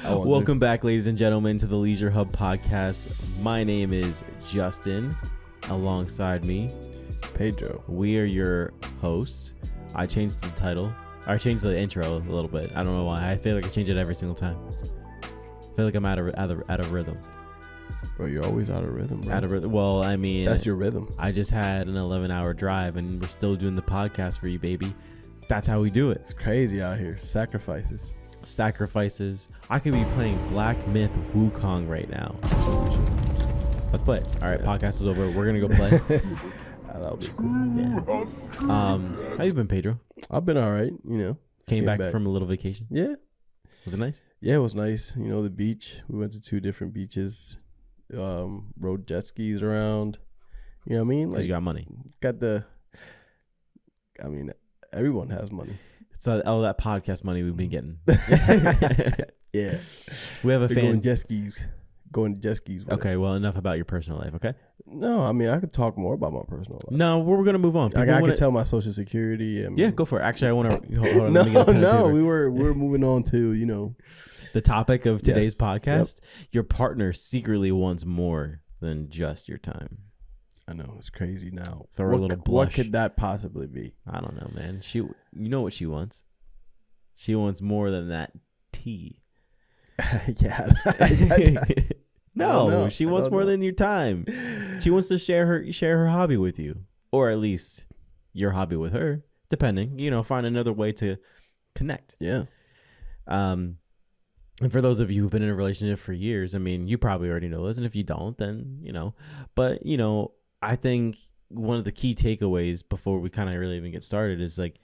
Welcome back, ladies and gentlemen, to the LeisureHub Podcast. My name is Justin. Alongside me, Pedro. We are your hosts. I changed the title. I changed the intro a little bit. I don't know why. I feel like I change it every single time. I feel like I'm out of rhythm. Bro, you're always out of rhythm, bro. Out of rhythm. Well, I mean, that's your rhythm. I just had an 11-hour drive, and we're still doing the podcast for you, baby. That's how we do it. It's crazy out here. Sacrifices. I could be playing Black Myth Wukong right now. Let's play it. All right, podcast is over. We're gonna go play. That'll be cool. Yeah. How you been, Pedro? I've been all right. Came back from a little vacation. Yeah. Was it nice? Yeah, it was nice. The beach. We went to 2 different beaches. Rode jet skis around. You know what I mean? Because you got money. Everyone has money. It's all that podcast money we've been getting. Yeah. We have a fan. Going jet skis. Okay, well, enough about your personal life, okay? No, I could talk more about my personal life. No, we're going to move on. I could tell my social security. Yeah, go for it. Actually, I want to... No, we're moving on to, the topic of today's podcast. Yep. Your partner secretly wants more than just your time. I know, it's crazy now. Throw a little blush. What could that possibly be? I don't know, man. You know what she wants. She wants more than that tea. Yeah. No, she wants more than your time. She wants to share her hobby with you, or at least your hobby with her, depending. Find another way to connect. Yeah. And for those of you who've been in a relationship for years, you probably already know this, and if you don't, then But I think one of the key takeaways before we kind of really even get started is like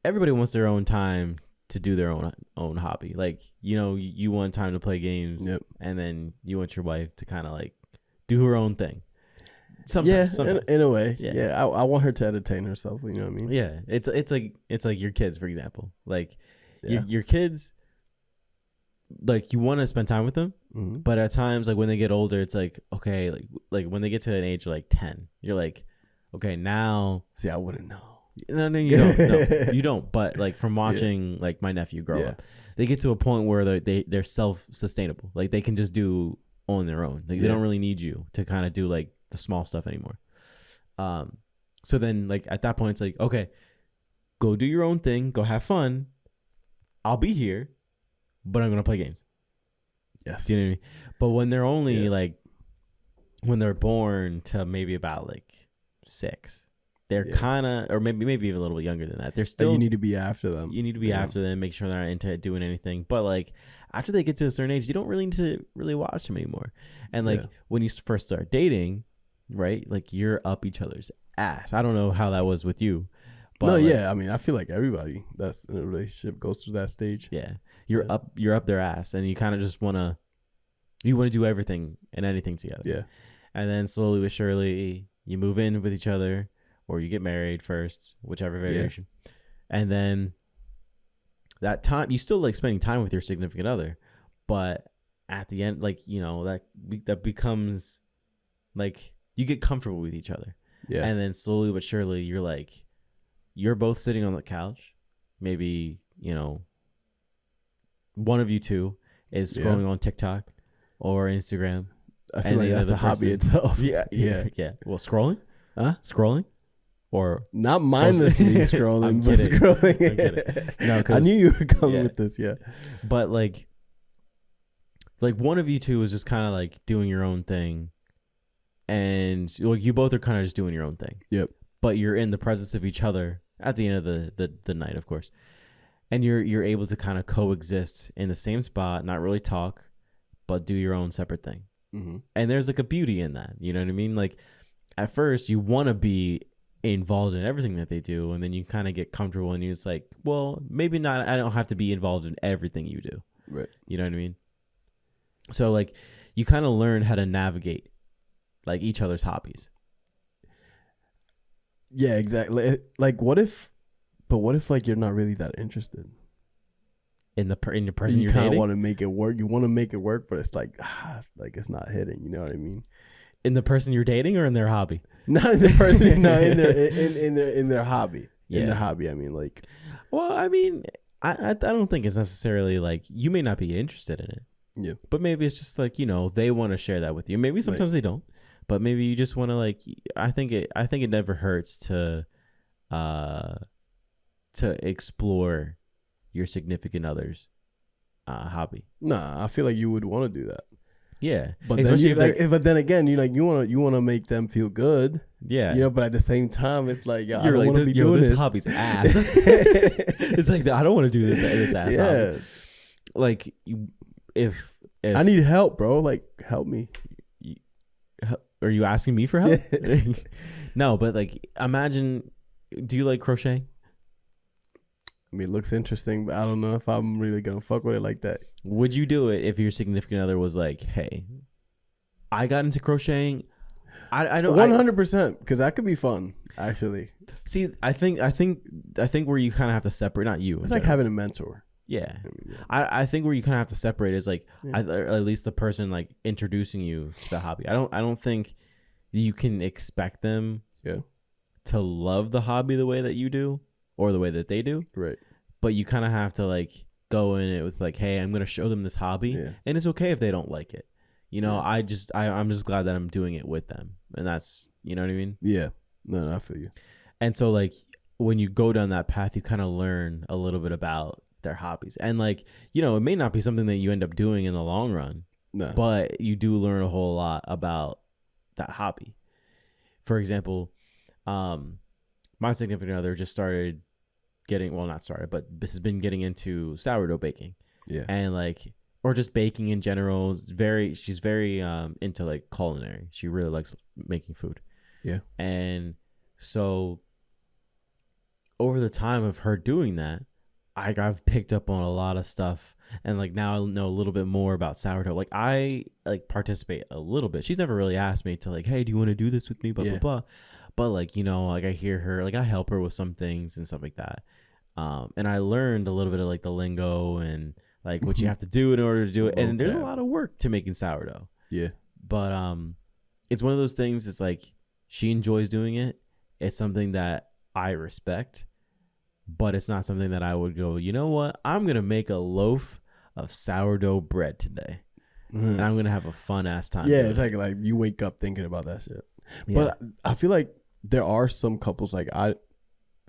everybody wants their own time to do their own hobby. Like, you want time to play games. Yep. And then you want your wife to kind of like do her own thing. Sometimes. In a way. Yeah. I want her to entertain herself. You know what I mean? Yeah. It's like your kids, for example. Like your kids, like you want to spend time with them, but at times, like when they get older, it's like, okay, like when they get to an age of like 10, you're like, okay, now. See, I wouldn't know. No, you don't. No, you don't. But like from watching like my nephew grow up, they get to a point where they're self-sustainable. Like they can just do on their own. Like they don't really need you to kind of do like the small stuff anymore. So then like at that point, it's like, okay, go do your own thing. Go have fun. I'll be here, but I'm gonna play games. Yes. Do you know what I mean? But when they're only like, when they're born to maybe about like 6. They're kind of, or maybe even a little bit younger than that. They're still. You need to be after them. You need to be after them. Make sure they're not into doing anything. But like after they get to a certain age, you don't really need to really watch them anymore. And like when you first start dating, right? Like you're up each other's ass. I don't know how that was with you. But no, I feel like everybody that's in a relationship goes through that stage. Yeah, you're up their ass, and you kind of just want to do everything and anything together. Yeah, and then slowly but surely you move in with each other. Or you get married first, whichever variation. Yeah. And then that time, you still like spending time with your significant other. But at the end, like, that becomes like you get comfortable with each other. Yeah. And then slowly but surely you're both sitting on the couch. Maybe, one of you two is scrolling on TikTok or Instagram. I feel like that's a hobby itself. Yeah. Well, scrolling? Huh? Scrolling? Or not mindlessly scrolling, but scrolling. No, I knew you were coming with this, But like one of you two is just kind of like doing your own thing, and like you both are kind of just doing your own thing. Yep. But you're in the presence of each other at the end of the night, of course, and you're able to kind of coexist in the same spot, not really talk, but do your own separate thing. Mm-hmm. And there's like a beauty in that. You know what I mean? Like at first you want to be involved in everything that they do, and then you kind of get comfortable and it's like, well, maybe not, I don't have to be involved in everything you do, right? You know what I mean? So like you kind of learn how to navigate like each other's hobbies. Yeah, exactly. Like what if like you're not really that interested in your person you're dating? You kind of want to make it work. You want to make it work, but it's like it's not hitting, you know what I mean? In the person you're dating or in their hobby? Not in the person, no, in their hobby. Yeah. In their hobby, I mean, like. Well, I don't think it's necessarily like you may not be interested in it. Yeah. But maybe it's just like, they want to share that with you. Maybe sometimes they don't. But maybe you just want to like I think it never hurts to explore your significant other's hobby. Nah, I feel like you would want to do that. Yeah, but then again, you want to make them feel good. Yeah, but at the same time, it's like I don't like want to be doing this. Hobby's ass. It's like I don't want to do this ass. Yeah, hobby. Like if I need help, bro, like help me. Are you asking me for help? No, but like imagine. Do you like crocheting? I mean, it looks interesting, but I don't know if I'm really gonna fuck with it like that. Would you do it if your significant other was like, "Hey, I got into crocheting. I know 100% because that could be fun, actually." See, I think where you kind of have to separate, not you. It's like having a mentor. Yeah, I think where you kind of have to separate is like at least the person like introducing you to the hobby. I don't think you can expect them to love the hobby the way that you do or the way that they do. Right. But you kind of have to like go in it with like, hey, I'm gonna show them this hobby, and it's okay if they don't like it. I'm just glad that I'm doing it with them, and that's what I mean. Yeah. No, I feel you. And so like when you go down that path, you kind of learn a little bit about their hobbies, and like it may not be something that you end up doing in the long run, but you do learn a whole lot about that hobby. For example, my significant other just started has been getting into sourdough baking. Yeah. And like, or just baking in general. She's very into like culinary. She really likes making food. Yeah. And so over the time of her doing that, I've picked up on a lot of stuff, and like now I know a little bit more about sourdough. Like I like participate a little bit. She's never really asked me to like, hey, do you want to do this with me? Blah blah blah. But like like I hear her, like I help her with some things and stuff like that. And I learned a little bit of like the lingo and like what you have to do in order to do it. And there's a lot of work to making sourdough. Yeah. But it's one of those things. It's like she enjoys doing it. It's something that I respect. But it's not something that I would go, you know what? I'm going to make a loaf of sourdough bread today. And I'm going to have a fun ass time. Yeah, it's like you wake up thinking about that shit. Yeah. But I feel like there are some couples it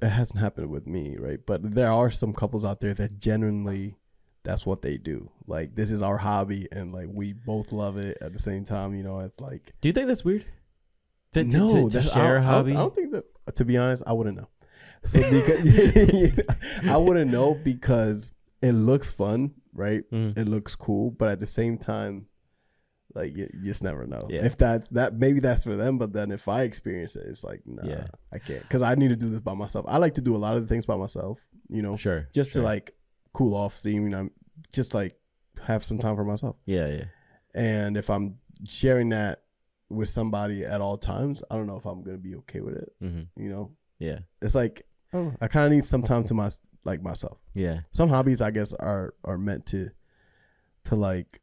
hasn't happened with me, right? But there are some couples out there that genuinely that's what they do. Like this is our hobby and like we both love it at the same time, it's like. Do you think that's weird? To share a hobby? I don't think that, to be honest, I wouldn't know. So because I wouldn't know because it looks fun, right? It looks cool, but at the same time, like you just never know. Yeah. If maybe that's for them, but then if I experience it, it's like I can't because I need to do this by myself. I like to do a lot of the things by myself, sure, just to like cool off, steam, just like have some time for myself. Yeah, yeah. And if I'm sharing that with somebody at all times, I don't know if I'm gonna be okay with it. Yeah, it's like I kind of need some time to myself. Yeah, some hobbies I guess are meant to like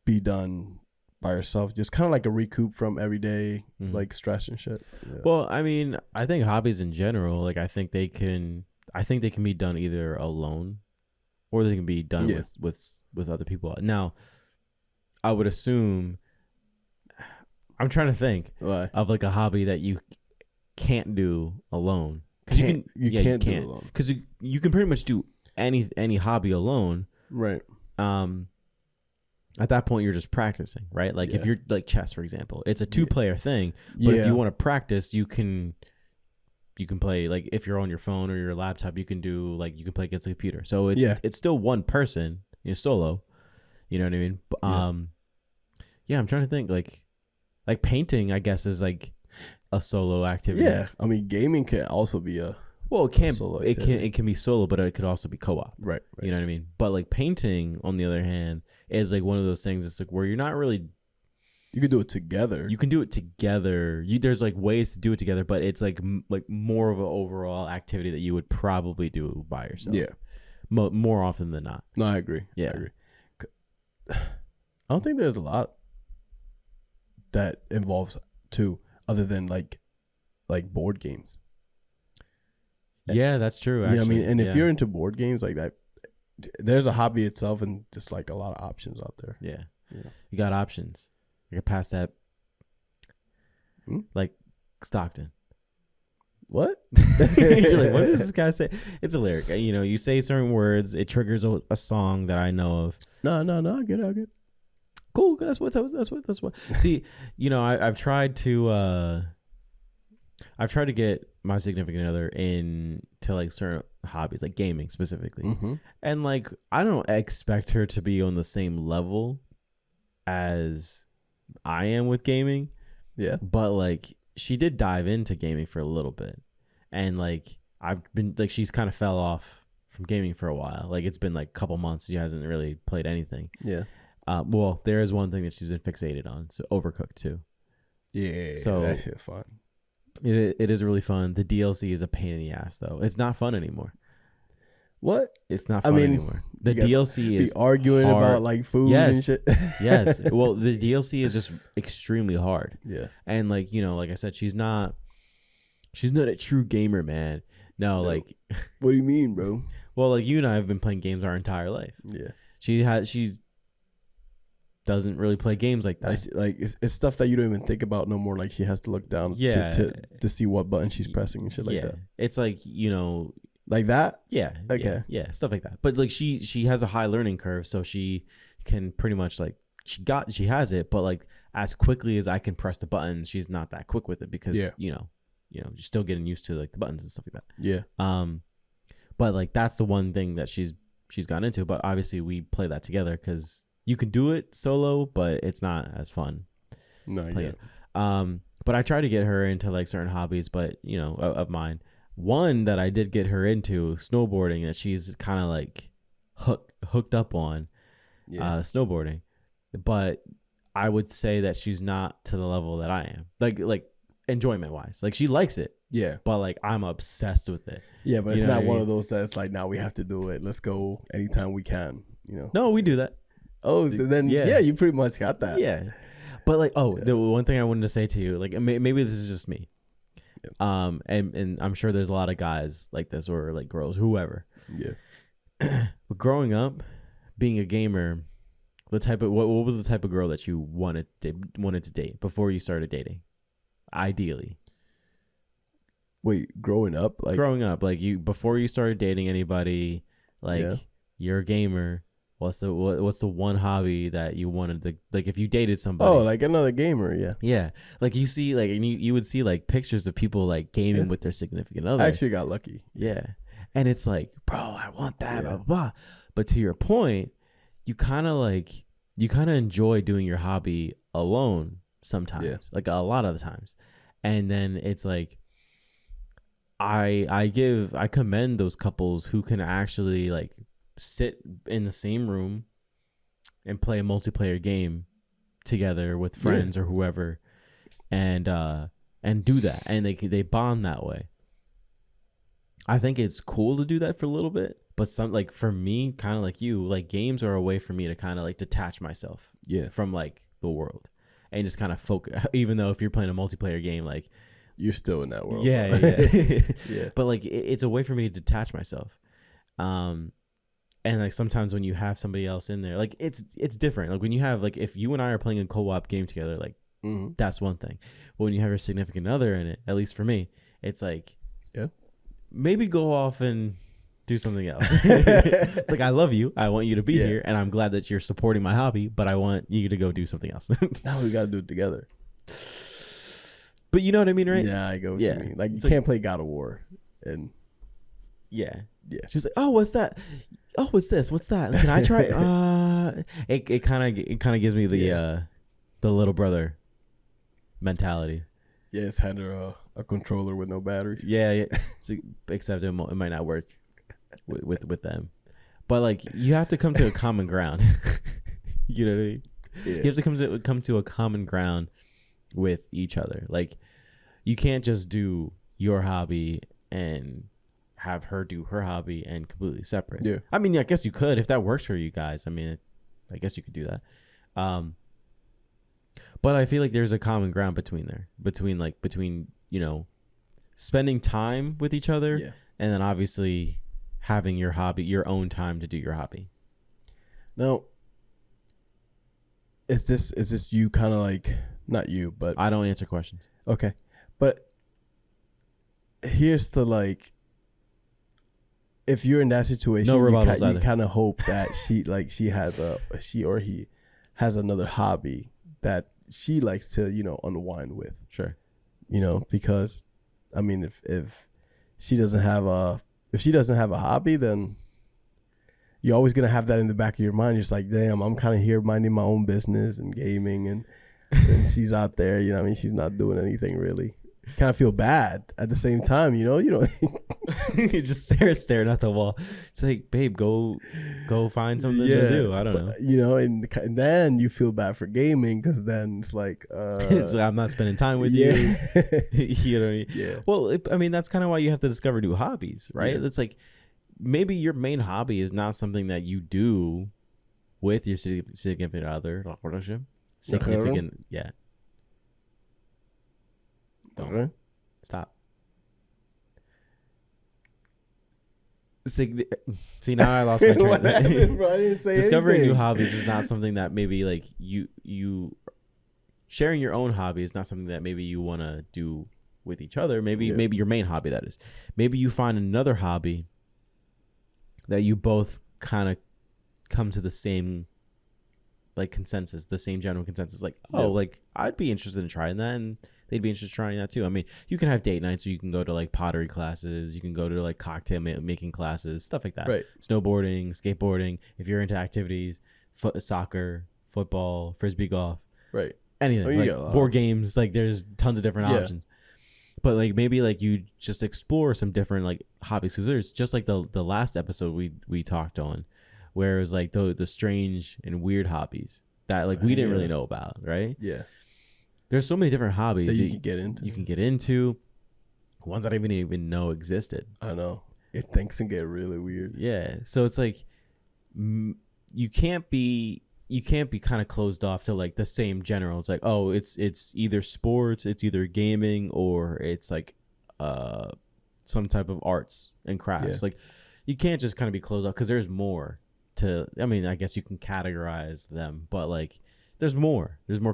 be done by yourself, just kind of like a recoup from everyday like stress and shit. Yeah. Well, I mean, I think hobbies in general, like I think they can be done either alone or they can be done with other people. Now, I would assume. I'm trying to think of like a hobby that you can't do alone. You can't do alone because you can pretty much do any hobby alone, right? At that point, you're just practicing, right? Like if you're like chess, for example, it's a 2-player thing. But if you want to practice, you can play like if you're on your phone or your laptop, you can play against the computer. So it's still one person, solo. You know what I mean? I'm trying to think like painting, I guess, is like a solo activity. Yeah, I mean, gaming can also be it can be solo, but it could also be co-op. Right. You know what I mean? But like painting, on the other hand, is like one of those things. It's like where you're not really. You can do it together. You can do it together. There's like ways to do it together, but it's like more of an overall activity that you would probably do by yourself. Yeah. More often than not. No, I agree. Yeah. I agree. I don't think there's a lot that involves two other than like board games. Yeah, that's true. Actually. You know what I mean? And if you're into board games like that, there's a hobby itself and just like a lot of options out there. Yeah. You got options. You can pass that. Like Stockton. What? You're like, what does this guy say? It's a lyric. You know, you say certain words, it triggers a song that I know of. No, I get it. Cool. That's what. See, you know, I've tried to get my significant other into like certain hobbies, like gaming specifically, and like I don't expect her to be on the same level as I am with gaming. Yeah, but like she did dive into gaming for a little bit, and like I've been like she's kind of fell off from gaming for a while. Like it's been like a couple months she hasn't really played anything. Yeah. Well, there is one thing that she's been fixated on, so Overcooked too. Yeah, so that shit fun. It is really fun. The DLC is a pain in the ass though. It's not fun anymore. What? It's not fun anymore. The DLC is arguing hard. About like food and shit. Yes. Well, the DLC is just extremely hard. Yeah. And like, you know, like I said, she's not a true gamer, man. No, like what do you mean, bro? Well, like you and I have been playing games our entire life. Yeah. She's doesn't really play games like that. Like it's stuff that you don't even think about no more. Like she has to look down to see what button she's pressing and shit like that. It's like, you know, like that? Yeah. Okay. Yeah, stuff like that. But like she has a high learning curve, so she can pretty much like she has it, but like as quickly as I can press the buttons, she's not that quick with it because you know, you're still getting used to like the buttons and stuff like that. Yeah. But like that's the one thing that she's gotten into, but obviously we play that together because you can do it solo, but it's not as fun. No, yeah. But I try to get her into like certain hobbies, but you know, of mine. One that I did get her into, snowboarding, that she's kind of like hooked up on, snowboarding. But I would say that she's not to the level that I am. Like enjoyment wise, like she likes it. Yeah. But like I'm obsessed with it. Yeah, but it's not one of those that's like, now we have to do it. Let's go anytime we can. You know. No, we do that. Oh, so then you pretty much got that. Yeah. But like, the one thing I wanted to say to you, like maybe this is just me. Yep. And I'm sure there's a lot of guys like this or like girls, whoever. Yeah. But growing up, being a gamer, what was the type of girl that you wanted to date before you started dating? Ideally. Wait, growing up, like you before you started dating anybody, like you're a gamer. What's the one hobby that you wanted to, like if you dated somebody? Oh, like another gamer, yeah. Yeah. Like you see like and you would see like pictures of people like gaming with their significant other. I actually got lucky. Yeah. And it's like, bro, I want that, blah, blah, blah. But to your point, you kind of enjoy doing your hobby alone sometimes. Like a lot of the times. And then it's like I commend those couples who can actually like sit in the same room and play a multiplayer game together with friends or whoever, and do that, and they bond that way. I think it's cool to do that for a little bit, but like for me, kind of like you, like games are a way for me to kind of like detach myself from like the world and just kind of focus. Even though if you're playing a multiplayer game, like you're still in that world. Yeah. Yeah. But like it's a way for me to detach myself. And like sometimes when you have somebody else in there, like it's different. Like when you have like if you and I are playing a co-op game together, like that's one thing. But when you have your significant other in it, at least for me, it's like maybe go off and do something else. Like I love you, I want you to be here, and I'm glad that you're supporting my hobby, but I want you to go do something else. Now we gotta do it together. But you know what I mean, right? Yeah, I go what you mean. Like you can't play God of War and yeah. She's like, oh, what's that? Oh, what's this? What's that? Can I try? It kind of gives me the little brother mentality. Yeah, it's hand her a controller with no battery. Yeah. So, except it might not work with them. But like you have to come to a common ground. You know what I mean? Yeah. You have to come to a common ground with each other. Like you can't just do your hobby and have her do her hobby and completely separate. Yeah. I mean, I guess you could if that works for you guys. I mean, I guess you could do that. But I feel like there's a common ground between you know, spending time with each other and then obviously having your own time to do your hobby. Now, is this you kind of like, not you, but I don't answer questions. Okay. But here's the like, if you're in that situation, you kind of hope that she or he has another hobby that she likes to, unwind with. Sure. Because I mean, if she doesn't have a hobby, then you're always going to have that in the back of your mind. You're just like, damn, I'm kind of here minding my own business and gaming, and she's out there, she's not doing anything really. Kind of feel bad at the same time, you You just staring at the wall. It's like, babe, go find something to do. I don't know. And then you feel bad for gaming, because then it's like, I'm not spending time with you. You know what I mean? Yeah. Well, that's kind of why you have to discover new hobbies, right? Yeah. It's like, maybe your main hobby is not something that you do with your significant other. Significant, yeah. Don't stop. See, now I lost my train. Discovering new hobbies is not something that maybe like you sharing your own hobby is not something that maybe you want to do with each other. Maybe your main hobby, that is. Maybe you find another hobby that you both kind of come to the same like consensus, the same general consensus. Like, like I'd be interested in trying that, and they'd be interested in trying that too. I mean, you can have date nights, or you can go to like pottery classes, you can go to like cocktail making classes, stuff like that. Right. Snowboarding, skateboarding. If you're into activities, soccer, football, frisbee golf. Right. Anything. Like board games. Like there's tons of different options. But like maybe like you just explore some different like hobbies, because there's just like the last episode we talked on, where it was like the strange and weird hobbies that like we didn't really know about, right? Yeah. There's so many different hobbies that you can get into. You can get into ones that I didn't even know existed. I know. Things can get really weird. Yeah. So it's like you can't be kind of closed off to like the same general. It's like, oh, it's either sports, it's either gaming, or it's like some type of arts and crafts. Yeah. Like you can't just kind of be closed off, because there's more to. I mean, I guess you can categorize them, but like there's more. There's more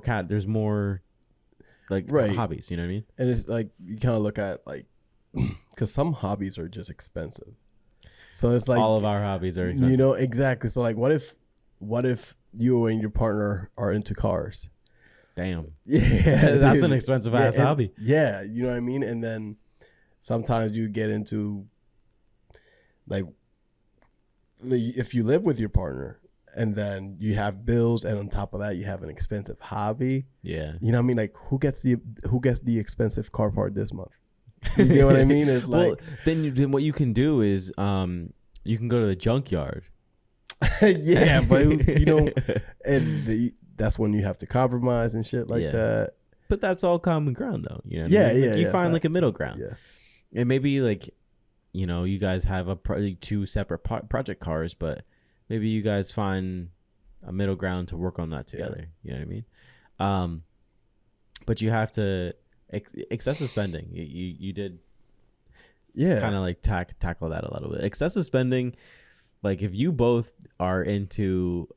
like hobbies. You know what I mean? And it's like you kind of look at like, because some hobbies are just expensive. So it's like all of our hobbies are expensive. Exactly. So like, what if you and your partner are into cars? Damn. Yeah. That's an expensive ass hobby. Yeah. You know what I mean? And then sometimes you get into like, if you live with your partner and then you have bills, and on top of that you have an expensive hobby. Yeah. You know what I mean? Like who gets the expensive car part this month? You know what I mean? It's like, well, then what you can do is you can go to the junkyard. Yeah, but and that's when you have to compromise and shit like that. But that's all common ground, though. You know yeah, I mean? Yeah. Like you find like a middle ground. Yeah, and maybe like, you guys have two separate project cars, but maybe you guys find a middle ground to work on that together. You know what I mean? But you have to excessive spending. You did, kind of like tackle that a little bit. Excessive spending. Like if you both are into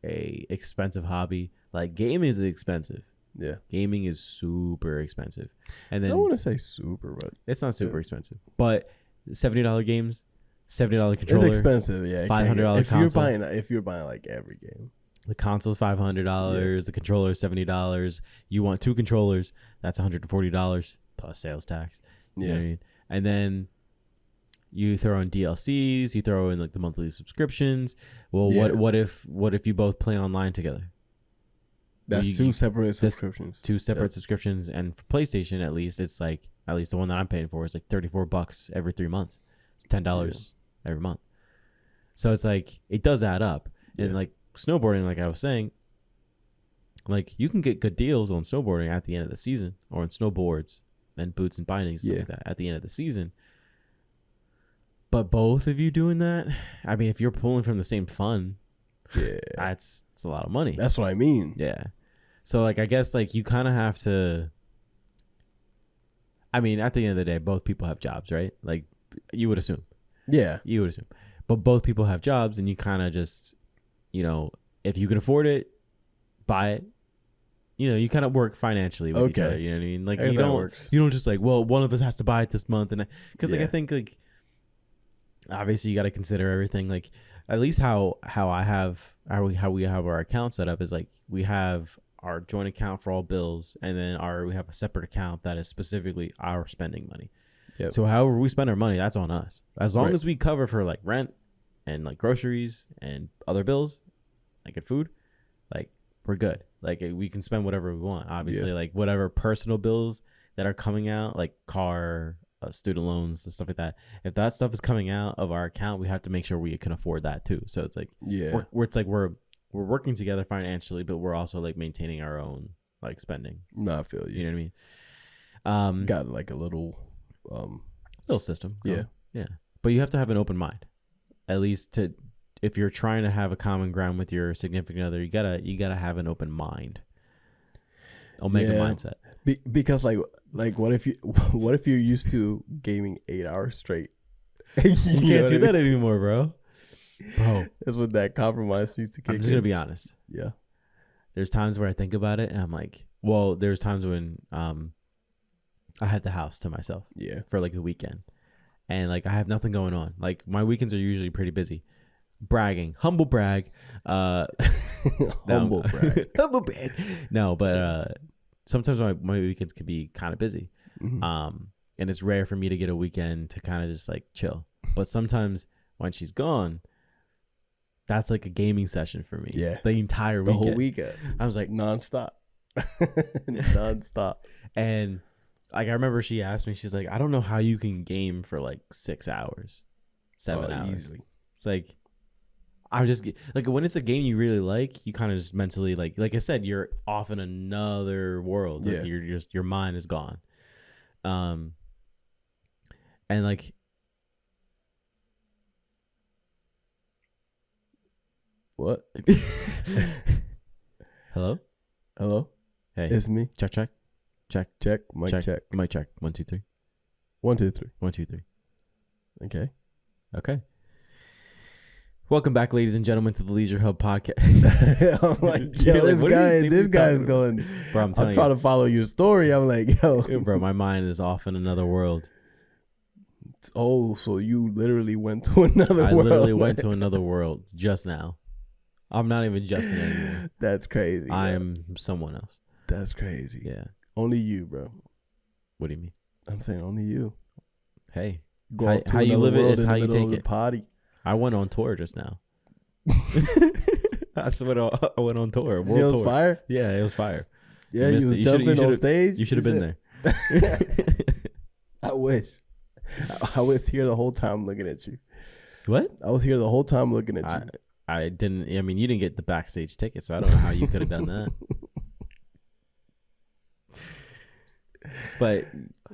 a expensive hobby, like gaming is expensive. Yeah. Gaming is super expensive. And then I don't want to say super, but it's not super expensive. But $70 games, $70 controller. It's expensive, yeah. $500 console. If you're buying like every game. The console's $500, the controller is $70. You want two controllers, that's $140 plus sales tax. You know what I mean? And then you throw in DLCs, you throw in like the monthly subscriptions. Well, what if you both play online together? That's two separate subscriptions. Two separate subscriptions, and for PlayStation, at least it's like, at least the one that I'm paying for is like $34 every 3 months. It's $10 every month. So it's like it does add up. And like snowboarding, like I was saying, like you can get good deals on snowboarding at the end of the season, or on snowboards and boots and bindings, stuff like that at the end of the season. But both of you doing that, I mean, if you're pulling from the same fund, it's a lot of money. That's what I mean. Yeah. So like I guess like you kind of have to. I mean, at the end of the day, both people have jobs, right? Like You would assume. Yeah. You would assume. But both people have jobs, and you kind of just, if you can afford it, buy it. You kind of work financially with each other. You know what I mean? Like you don't just like, well, one of us has to buy it this month, and because I think like obviously you got to consider everything. Like at least how we have our account set up is like we have our joint account for all bills, and then we have a separate account that is specifically our spending money. Yep. So however we spend our money, that's on us. As long as we cover for like rent and like groceries and other bills, like at food, like we're good. Like we can spend whatever we want. Obviously, like whatever personal bills that are coming out, like car, student loans, and stuff like that. If that stuff is coming out of our account, we have to make sure we can afford that too. So it's like we're working together financially, but we're also like maintaining our own like spending. No, I feel you. You know what I mean? Got like a little system. Yeah. Yeah. But you have to have an open mind. At least if you're trying to have a common ground with your significant other, you gotta have an open mind. Omega mindset. Because like what if you're used to gaming 8 hours straight? You can't do that anymore, bro. That's what that compromise used to kick in. I'm just gonna be honest. Yeah. There's times where I think about it and I'm like, well, there's times when I had the house to myself. Yeah. For like the weekend. And like I have nothing going on. Like my weekends are usually pretty busy. Humble brag. Humble brag. Humble brag. No, but sometimes my weekends can be kind of busy. Mm-hmm. And it's rare for me to get a weekend to kind of just like chill. But sometimes when she's gone, that's like a gaming session for me. Yeah. The entire weekend. The whole weekend. I was like nonstop. Nonstop. And like I remember she asked me, she's like, I don't know how you can game for like 6 hours, 7 hours. Easily. It's like I'm just like when it's a game you really like, you kind of just mentally like I said, you're off in another world. Like your mind is gone. And like what? Hello? Hey. It's me. Check. Mic check. Mic check. 1 2 3. 1 2 3. 1 2 3. Okay. Welcome back, ladies and gentlemen, to the LeisureHub Podcast. I'm like, yo, this guy is going. Bro, I'm trying to follow your story. I'm like, yo, bro, my mind is off in another world. Oh, so you literally went to another world? I literally went to another world just now. I'm not even Justin anymore. That's crazy. I am someone else. That's crazy. Yeah. Only you, bro. What do you mean? I'm saying only you. Hey, how you live it is how you take it. Potty. I went on tour just now. I went on tour. It was fire? Yeah, it was fire. Yeah, you was jumping on stage. You should have been there. I wish. I was here the whole time looking at you. What? I was here the whole time looking at you. I didn't. I mean, you didn't get the backstage ticket, so I don't know how you could have done that. But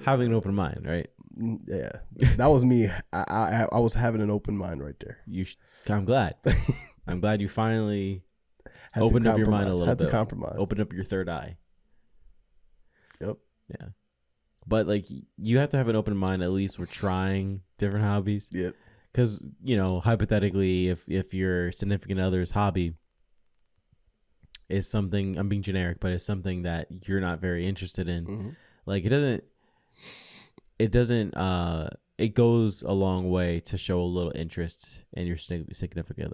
having an open mind, right? Yeah, that was me. I was having an open mind right there. I'm glad. I'm glad you finally opened up your mind a little bit. Had to compromise. Opened up your third eye. Yep. Yeah. But like you have to have an open mind. At least we're trying different hobbies. Yep. Because hypothetically, if your significant other's hobby is something, I'm being generic, but it's something that you're not very interested in, mm-hmm. like it goes a long way to show a little interest in your significant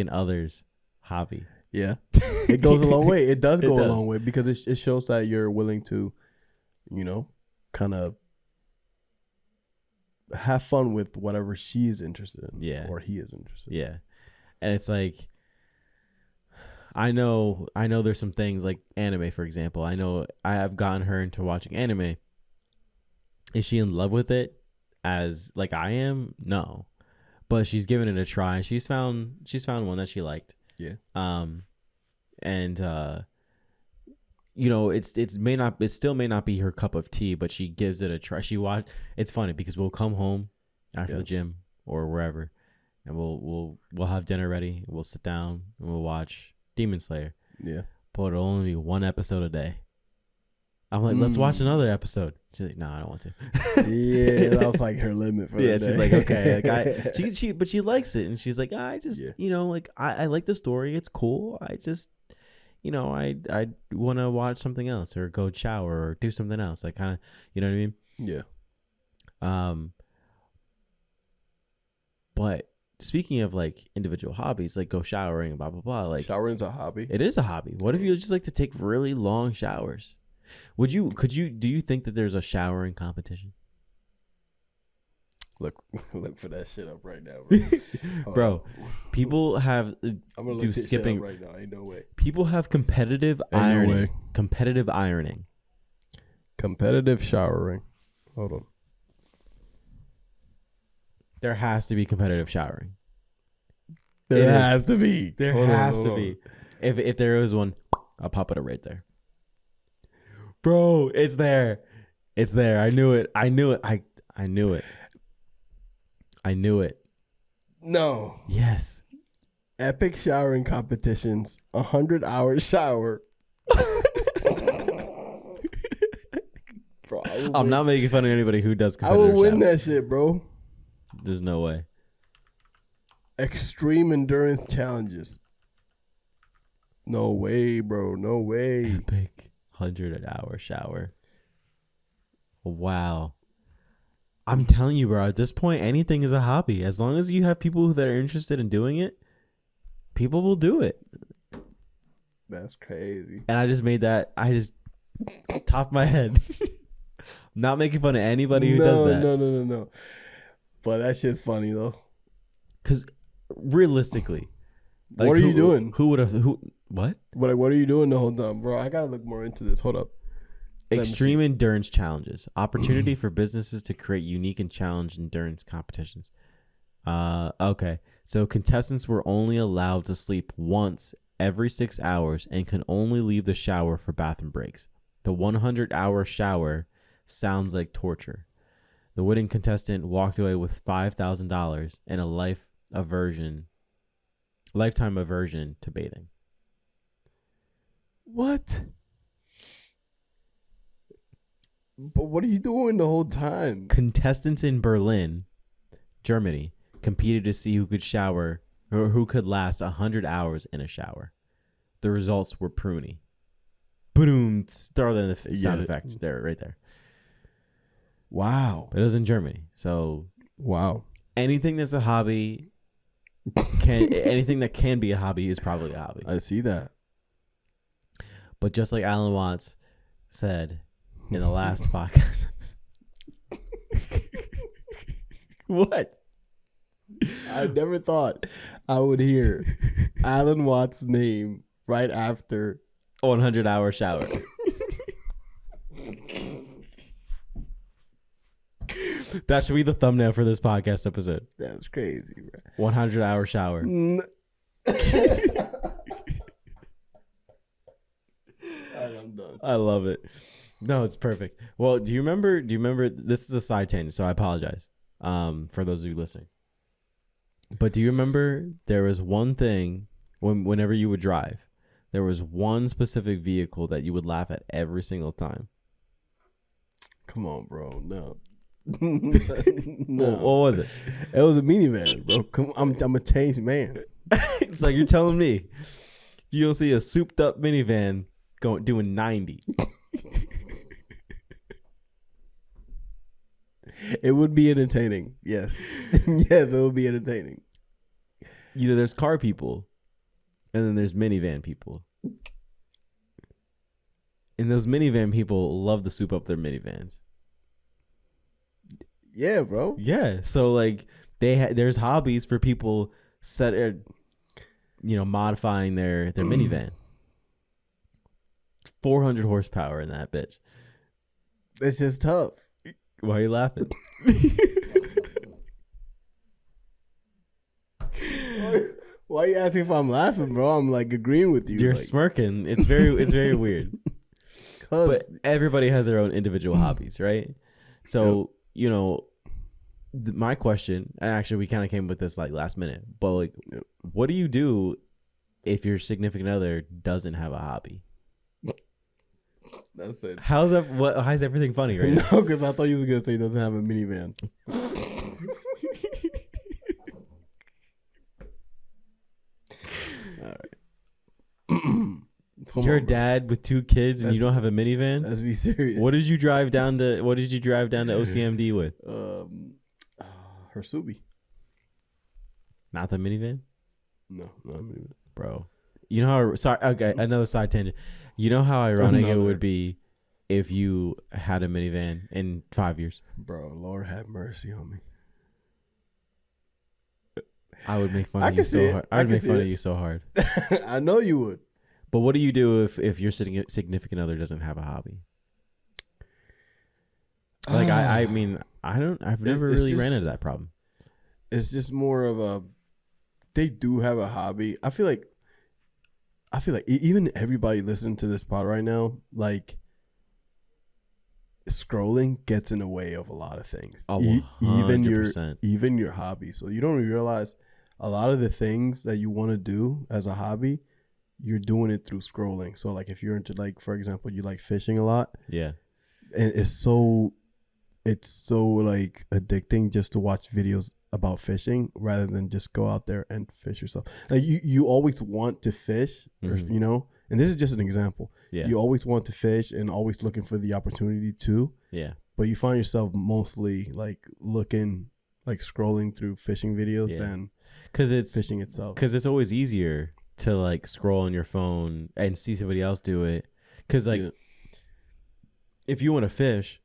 other's hobby. Yeah, it goes a long way. It does go a long way because it shows that you're willing to, kind of have fun with whatever she is interested in. Yeah. Or he is interested in. Yeah. And it's like, I know there's some things like anime, for example. I know I have gotten her into watching anime. Is she in love with it as like I am? No. But she's given it a try. She's found one that she liked. Yeah. It still may not be her cup of tea, but she gives it a try. It's funny because we'll come home after the gym or wherever, and we'll have dinner ready. We'll sit down and we'll watch Demon Slayer. Yeah. But it'll only be one episode a day. I'm like, let's watch another episode. She's like, no, I don't want to. Yeah, that was like her limit for the day. She's like, okay. Like but she likes it, and she's like, I just, like I like the story. It's cool. I just, I want to watch something else or go shower or do something else. Like kind of, you know what I mean? Yeah. But speaking of like individual hobbies, like go showering, blah blah blah. Like showering's a hobby. It is a hobby. What if you just like to take really long showers? Do you think that there's a showering competition? Look for that shit up right now, bro. Bro, people have I'm gonna look this skipping shit up right now. Ain't no way. People have competitive ironing. Competitive ironing. Competitive showering. Hold on. There has to be competitive showering. There has to be. There has to be. If there is one, I'll pop it up right there. Bro, it's there. It's there. I knew it. I knew it. No. Yes. Epic showering competitions. 100-hour shower. Bro, I'm not making fun of anybody who does competitive I will win that shit, bro. There's no way. Extreme endurance challenges. No way, bro. No way. Epic 100-hour shower. Wow. I'm telling you, bro, at this point, anything is a hobby. As long as you have people that are interested in doing it, people will do it. That's crazy. And I just made that. I just top of my head. Not making fun of anybody who does that. No. But that shit's funny, though. Because realistically, like, what are you doing? Who would have? What? What are you doing the whole time, bro? I gotta look more into this. Hold up. Extreme endurance challenges. Opportunity for businesses to create unique and challenge endurance competitions. Okay. So contestants were only allowed to sleep once every 6 hours and can only leave the shower for bathroom breaks. The 100-hour shower sounds like torture. The winning contestant walked away with $5,000 and a lifetime aversion to bathing. What? But what are you doing the whole time? Contestants in Berlin, Germany, competed to see who could shower or who could last 100 hours in a shower. The results were pruny. Boom! Throw in the sound effects there, right there. Wow! But it was in Germany, so wow. Anything that's a hobby anything that can be a hobby is probably a hobby. I see that. But just like Alan Watts said in the last podcast. What? I never thought I would hear Alan Watts' name right after 100-hour shower. That should be the thumbnail for this podcast episode. That's crazy, bro. 100-hour shower. I'm done. I love it. No, it's perfect. Well, do you remember? This is a side tangent, so I apologize for those of you listening. But do you remember there was one thing whenever you would drive, there was one specific vehicle that you would laugh at every single time? Come on, bro. No. No. What was it? It was a minivan, bro. Come on, I'm a changed man. It's like you're telling me you don't see a souped up minivan doing 90. It would be entertaining. Yes. Yes, it would be entertaining. Either there's car people and then there's minivan people. And those minivan people love to soup up their minivans. Yeah, bro. Yeah. So like there's hobbies for people modifying their minivan. 400 horsepower in that bitch. It's just tough. Why are you laughing? Why are you asking if I'm laughing, bro? I'm like agreeing with you. You're smirking. It's very weird. But everybody has their own individual hobbies, right? So, my question, and actually we kind of came with this like last minute, but like, what do you do if your significant other doesn't have a hobby? That's it. How's that? What? How's everything funny right now? No, because I thought you was gonna say he doesn't have a minivan. All right. You're a dad with 2 kids and you don't have a minivan? Let's be serious. What did you drive down to OCMD with? Her Subi. Not the minivan? No, not a minivan. Bro. You know how okay, another side tangent. You know how ironic it would be if you had a minivan in 5 years? Bro, Lord have mercy on me. I would make fun of you so hard. I would make fun of you so hard. I know you would. But what do you do if your significant other doesn't have a hobby? Like I mean, I've never really ran into that problem. It's just more of a, they do have a hobby. I feel like even everybody listening to this pod right now, like, scrolling gets in the way of a lot of things. Oh, even your hobby. So you don't realize a lot of the things that you want to do as a hobby, you're doing it through scrolling. So like if you're into, like, for example, you like fishing a lot. Yeah. And it's so like addicting just to watch videos about fishing rather than just go out there and fish yourself. Like you always want to fish, or, you know, and this is just an example. Yeah. You always want to fish and always looking for the opportunity to. Yeah. But you find yourself mostly like scrolling through fishing videos than it's fishing itself. Because it's always easier to like scroll on your phone and see somebody else do it. Because like if you want to fish,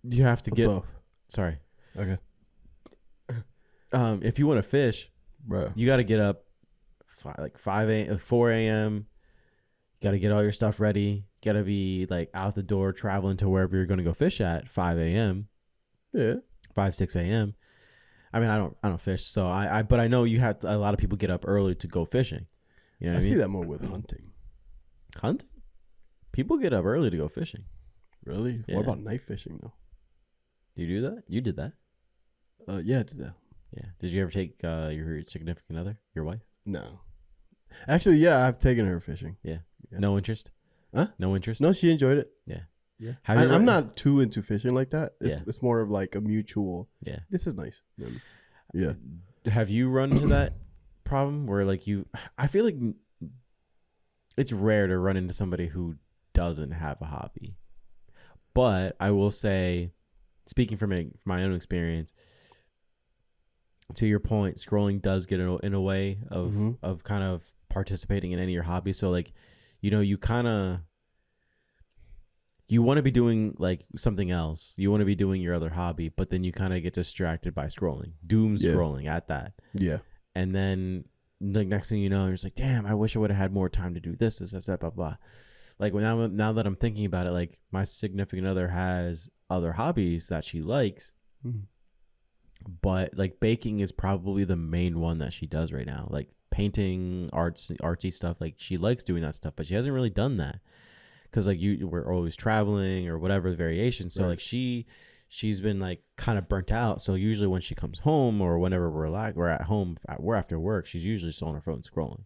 you have to sorry. Okay. If you want to fish, bro, you got to get up 4 a.m. You got to get all your stuff ready. Got to be like out the door, traveling to wherever you're going to go fish at 5 a.m. Yeah. 6 a.m. I mean, I don't fish, so but I know a lot of people get up early to go fishing. You know what I mean? See that more with hunting. Hunting? People get up early to go fishing. Really? Yeah. What about night fishing though? Do you do that? You did that? Yeah, I did that. Yeah. Did you ever take your significant other, your wife? No. Actually, yeah, I've taken her fishing. Yeah. No interest? Huh? No interest? No, she enjoyed it. Yeah. Yeah. I'm not too into fishing like that. It's more of like a mutual. Yeah. This is nice. Yeah. Have you run into that problem where like I feel like it's rare to run into somebody who doesn't have a hobby. But I will say, speaking from my own experience, to your point, scrolling does get in a way of kind of participating in any of your hobbies. So like, you know, you want to be doing like something else. You want to be doing your other hobby, but then you kind of get distracted by scrolling, scrolling at that. Yeah. And then the next thing you know, you're just like, damn, I wish I would have had more time to do this, blah, blah, blah. Like now that I'm thinking about it, like my significant other has other hobbies that she likes, but like baking is probably the main one that she does right now. Like painting, artsy stuff. Like she likes doing that stuff, but she hasn't really done that because like we're always traveling or whatever the variation. So like she's been like kind of burnt out. So usually when she comes home or whenever we're at home, we're after work, she's usually still on her phone scrolling.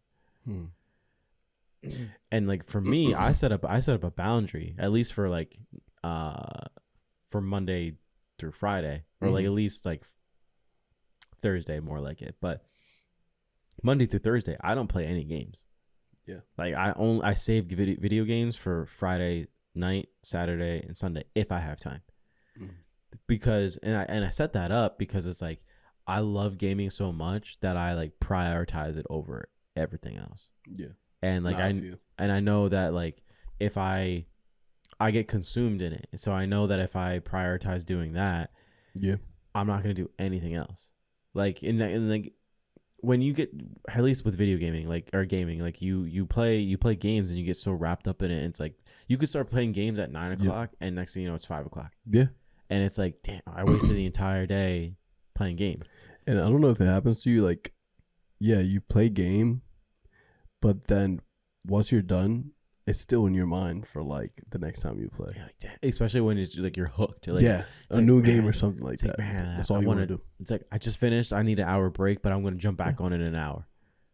And like for me, I set up a boundary, at least for like for Monday through Friday, or like at least like Thursday, more like it. But Monday through Thursday, I don't play any games. Yeah. Like I save video games for Friday night, Saturday, and Sunday if I have time. Because I set that up because it's like I love gaming so much that I like prioritize it over everything else. Yeah. And like I know that like if I get consumed in it. So I know that if I prioritize doing that, I'm not going to do anything else. Like in like when you get, at least with video gaming, like, or gaming, like you play games and you get so wrapped up in it. And it's like you could start playing games at 9 o'clock and next thing you know, it's 5 o'clock. Yeah. And it's like, damn, I wasted the entire day playing games. And I don't know if it happens to you, like, yeah, you play game, but then once you're done, it's still in your mind for like the next time you play. Yeah, like, damn, especially when it's like you're hooked. Like, yeah, a new game or something like that. Man, that's all you want to do. It's like I just finished. I need an hour break, but I'm going to jump back on in an hour.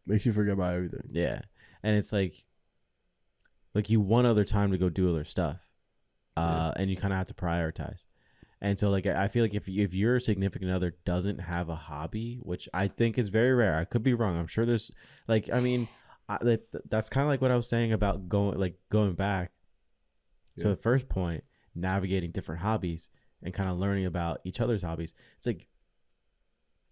Makes you forget about everything. Yeah, and it's like Like you want other time to go do other stuff. And you kind of have to prioritize. And so like I feel like if your significant other doesn't have a hobby, which I think is very rare, I could be wrong. I'm sure there's like, I mean, that's kind of like what I was saying about going back to the first point, navigating different hobbies and kind of learning about each other's hobbies. It's like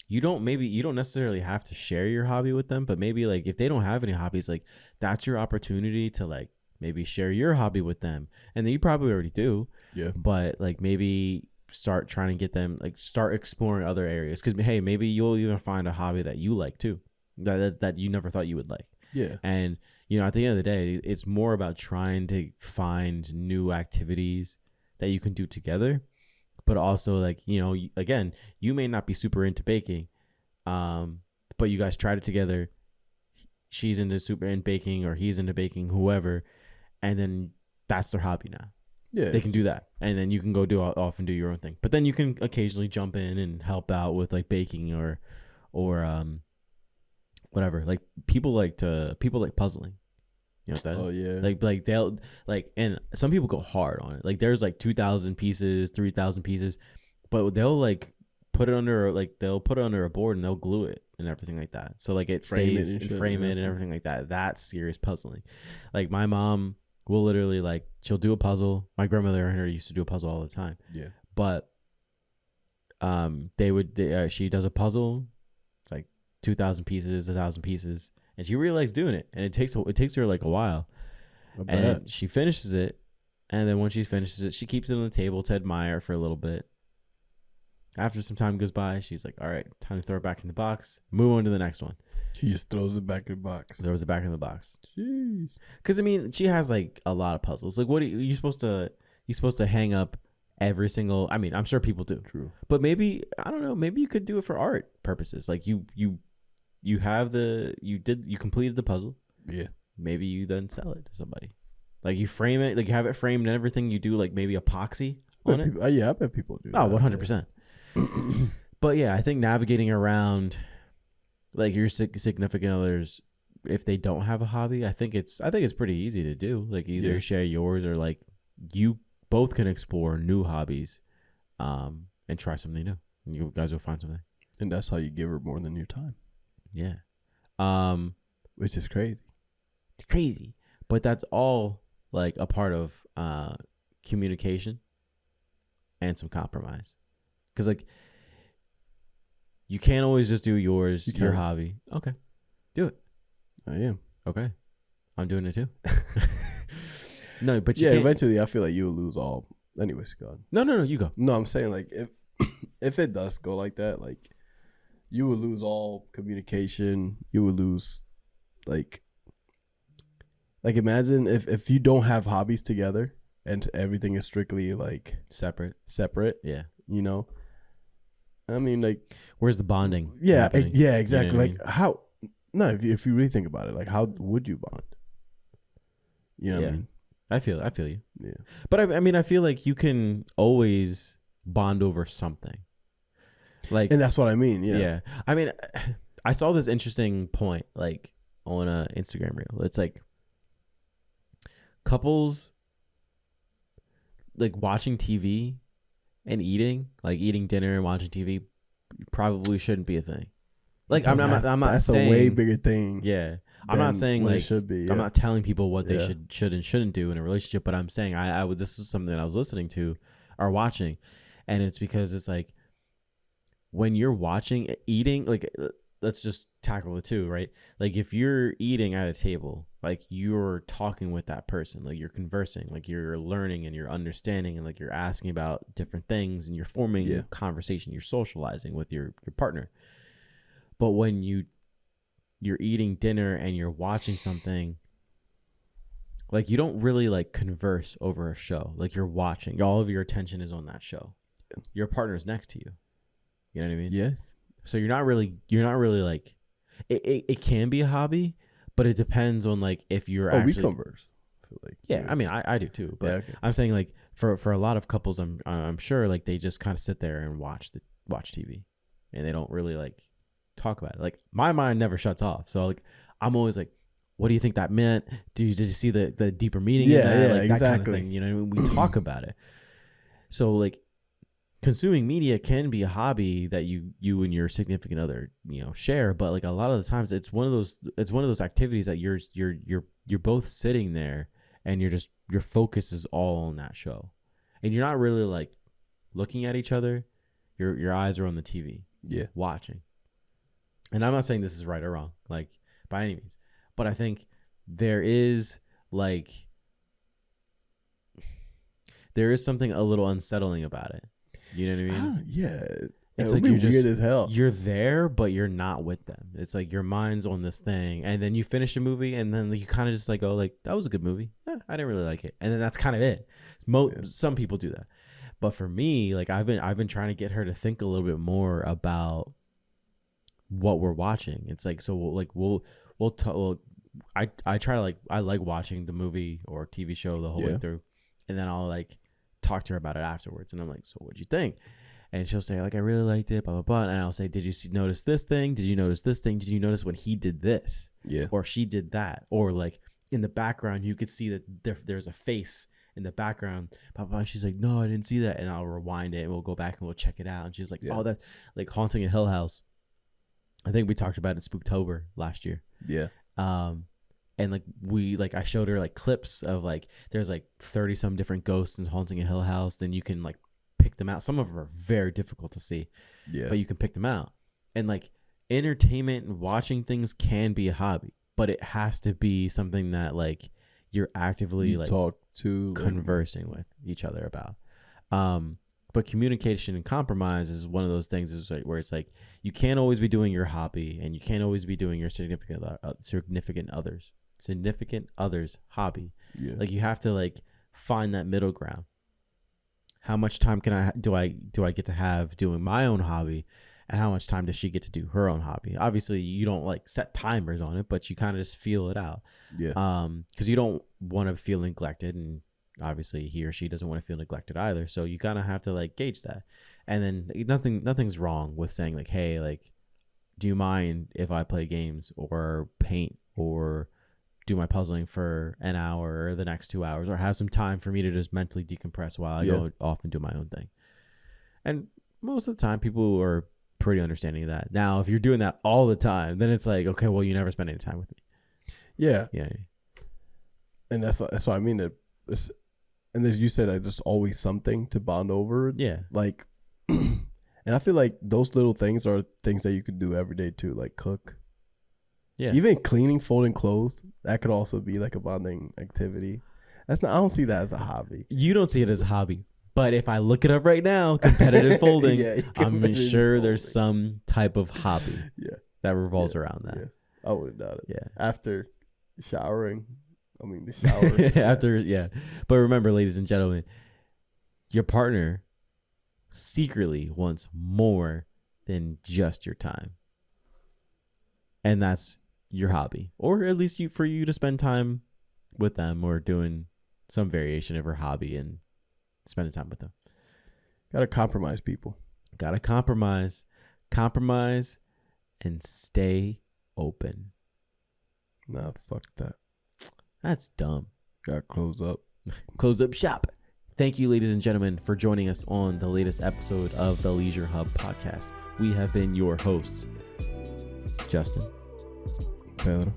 you don't necessarily have to share your hobby with them, but maybe like if they don't have any hobbies, like that's your opportunity to like maybe share your hobby with them. And then you probably already do. Yeah. But like maybe start trying to get them, like start exploring other areas. Because hey, maybe you'll even find a hobby that you like too, that you never thought you would like. Yeah. And at the end of the day, it's more about trying to find new activities that you can do together. But also like, again, you may not be super into baking, but you guys tried it together. She's into baking or he's into baking, whoever. And then that's their hobby now. Yeah, they can do that. And then you can go off and do your own thing. But then you can occasionally jump in and help out with like baking or whatever. Like people like puzzling. You know what that is? Oh yeah. Like they'll like, and some people go hard on it. Like there's like 2,000 pieces, 3,000 pieces, but they'll like put it under a board and they'll glue it and everything like that. So like it stays and frame it and everything like that. That's serious puzzling. Like my mom will literally like, she'll do a puzzle. My grandmother and her used to do a puzzle all the time. Yeah. But she does a puzzle. It's like 2,000 pieces, 1,000 pieces. And she really likes doing it. And it takes her like a while. And she finishes it. And then when she finishes it, she keeps it on the table to admire for a little bit. After some time goes by, she's like, all right, time to throw it back in the box. Move on to the next one. She just throws it back in the box. Throws it back in the box. Jeez. Because, I mean, she has like a lot of puzzles. Like, what are you supposed to hang up every single, I mean, I'm sure people do. True. But maybe, I don't know, maybe you could do it for art purposes. Like you completed the puzzle. Yeah. Maybe you then sell it to somebody. Like you frame it, like you have it framed and everything. You do like maybe epoxy on it. I bet people do. Oh, 100%. But yeah, I think navigating around like your significant others, if they don't have a hobby, I think it's pretty easy to do. Like either share yours or like you both can explore new hobbies, and try something new. And you guys will find something. And that's how you give her more than your time. Yeah. Which is crazy. It's crazy. But that's all like a part of communication and some compromise. Because like you can't always just do your hobby. Okay. Do it. I am. Okay. I'm doing it too. No, but eventually I feel like you'll lose all. Anyways, go on. No, you go. No, I'm saying like if it does go like that, like you will lose all communication. You will lose like imagine if you don't have hobbies together and everything is strictly like separate. Yeah. I mean, like, where's the bonding? Yeah, exactly. You know like how? No, if you really think about it, like how would you bond? You know what I mean? I feel you. Yeah. But I mean, I feel like you can always bond over something. Like, and that's what I mean. Yeah. Yeah. I mean, I saw this interesting point like on a Instagram reel. It's like couples like watching TV and eating dinner and watching TV probably shouldn't be a thing. Like I'm not saying that's a way bigger thing. Yeah. I'm not saying like should be, I'm not telling people what they should and shouldn't do in a relationship, but I'm saying I would, this is something that I was listening to or watching, and it's because it's like when you're watching eating, like let's just tackle it too, right? Like if you're eating at a table, like you're talking with that person, like you're conversing, like you're learning and you're understanding, and like you're asking about different things and you're forming a conversation, you're socializing with your partner. But when you're eating dinner and you're watching something, like you don't really like converse over a show. Like you're watching, all of your attention is on that show. Your partner's next to you. You know what I mean? Yeah. So you're not really like, it can be a hobby, but it depends on like if you're actually. We converse. Like, yeah, I mean, I do too. But okay. I'm saying like for a lot of couples, I'm sure like they just kind of sit there and watch TV, and they don't really like talk about it. Like my mind never shuts off, so like I'm always like, what do you think that meant? Did you see the deeper meaning in that? Like, that kind of thing. You know, we talk about it. So like consuming media can be a hobby that you and your significant other, you know, share. But like a lot of the times it's one of those activities that you're both sitting there and your focus is all on that show. And you're not really like looking at each other. Your eyes are on the TV. Yeah. Watching. And I'm not saying this is right or wrong, like by any means. But I think there is something a little unsettling about it. You know what I mean? Yeah. It's like you're just weird as hell. You're there, but you're not with them. It's like your mind's on this thing, and then you finish a movie, and then you kind of just like go like, that was a good movie. I didn't really like it, and then that's kind of it. Some people do that, but for me, like I've been trying to get her to think a little bit more about what we're watching. It's like, so like I try to I like watching the movie or TV show the whole way through, and then I'll like talk to her about it afterwards, and I'm like, so what'd you think? And she'll say like, I really liked it, blah blah blah, and I'll say, did you notice this thing? Did you notice this thing? Did you notice when he did this? Yeah. Or she did that? Or like in the background you could see that there's a face in the background, blah, blah, blah. She's like, no, I didn't see that, and I'll rewind it and we'll go back and we'll check it out, and she's like, oh, that's like Haunting a Hill House. I think we talked about it in Spooktober last year. Yeah. And like I showed her like clips of like there's like 30 some different ghosts in Haunting a Hill House. Then you can like pick them out. Some of them are very difficult to see. Yeah. But you can pick them out. And like entertainment and watching things can be a hobby, but it has to be something that like you're actively talk to conversing with each other about. But communication and compromise is one of those things is like where it's like you can't always be doing your hobby, and you can't always be doing your significant other's hobby. Yeah. Like you have to like find that middle ground. How much time do I get to have doing my own hobby, and how much time does she get to do her own hobby? Obviously, you don't like set timers on it, but you kind of just feel it out. Yeah. Because you don't want to feel neglected, and obviously he or she doesn't want to feel neglected either. So you kind of have to like gauge that. And then nothing's wrong with saying like, hey, like, do you mind if I play games or paint or do my puzzling for an hour or the next 2 hours, or have some time for me to just mentally decompress while I go off and do my own thing? And most of the time people are pretty understanding of that. Now, if you're doing that all the time, then it's like, okay, well, you never spend any time with me. Yeah. Yeah. And that's what I mean. And as you said, like, there's always something to bond over. Yeah. Like, and I feel like those little things are things that you could do every day too, like cook. Yeah. Even cleaning, folding clothes, that could also be like a bonding activity. I don't see that as a hobby. You don't see it as a hobby. But if I look it up right now, competitive folding, I'm sure there's some type of hobby that revolves around that. Yeah. I would have done it. Yeah. After showering. I mean, the shower. But remember, ladies and gentlemen, your partner secretly wants more than just your time. And that's your hobby. Or at least for you to spend time with them, or doing some variation of her hobby and spending time with them. Gotta compromise, people. Gotta compromise. Compromise and stay open. Nah, fuck that. That's dumb. Gotta close up. Close up shop. Thank you, ladies and gentlemen, for joining us on the latest episode of the LeisureHub Podcast. We have been your hosts, Justin, Pedro.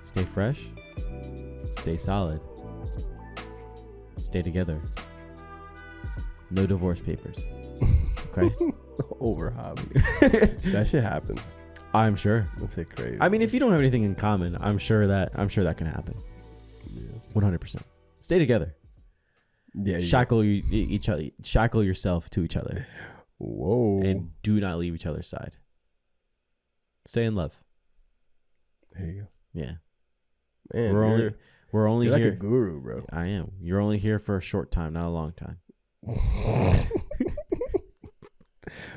Stay fresh. Stay solid. Stay together. No divorce papers. Okay? Over hobby. That shit happens. I'm sure. That's crazy. I mean, if you don't have anything in common, I'm sure that can happen. Yeah. 100%. Stay together. Yeah. Shackle each other. Shackle yourself to each other. Whoa. And do not leave each other's side. Stay in love. There you go. Yeah. Man, we're only you're here. Like a guru, bro. I am. You're only here for a short time, not a long time.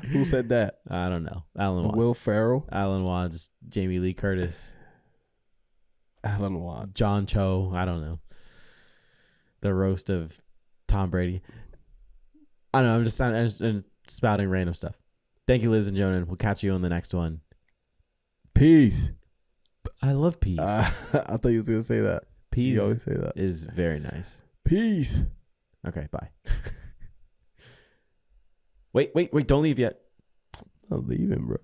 Who said that? I don't know. Alan Watts. Will Ferrell. Alan Watts. Jamie Lee Curtis. Alan Watts. John Cho. I don't know. The roast of Tom Brady. I don't know. I'm just spouting random stuff. Thank you, ladies and gentlemen. We'll catch you on the next one. Peace. I love peace. I thought you was gonna say that. Peace. You always say that. Is very nice. Peace. Okay, bye. wait! Don't leave yet. I'm leaving, bro.